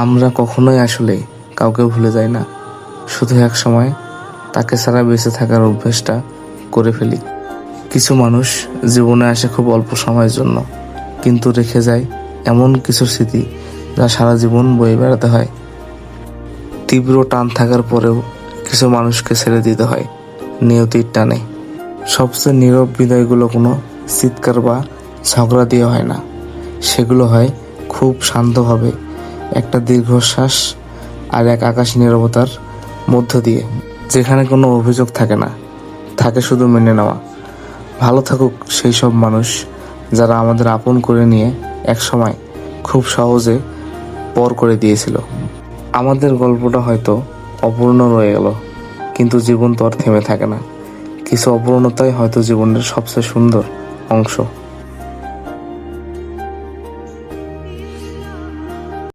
আমরা কখনোই আসলে কাউকে ভুলে যাই না, শুধু এক সময় তাকে ছাড়া বেঁচে থাকার অভ্যেসটা করে ফেলি। কিছু মানুষ জীবনে আসে খুব অল্প সময়ের জন্য, কিন্তু রেখে যায় এমন কিছু স্মৃতি যা সারা জীবন বয়ে বেড়াতে হয়। তীব্র টান থাকার পরেও কিছু মানুষকে ছেড়ে দিতে হয় নিয়তির টানে। সবচেয়ে নীরব বিদায়গুলো কোনো চিৎকার বা ঝগড়া দিয়ে হয় না, সেগুলো হয় খুব শান্তভাবে, একটা দীর্ঘশ্বাস আর এক আকাশ নীরবতার মধ্য দিয়ে, যেখানে কোনো অভিযোগ থাকে না, থাকে শুধু মেনে নেওয়া। ভালো থাকুক সেই সব মানুষ যারা আমাদের আপন করে নিয়ে একসময় খুব সহজে পর করে দিয়েছিল। আমাদের গল্পটা হয়তো অপূর্ণ রয়ে গেল, কিন্তু জীবন তো আর থেমে থাকে না। কিছু অপূর্ণতাই হয়তো জীবনের সবচেয়ে সুন্দর অংশ।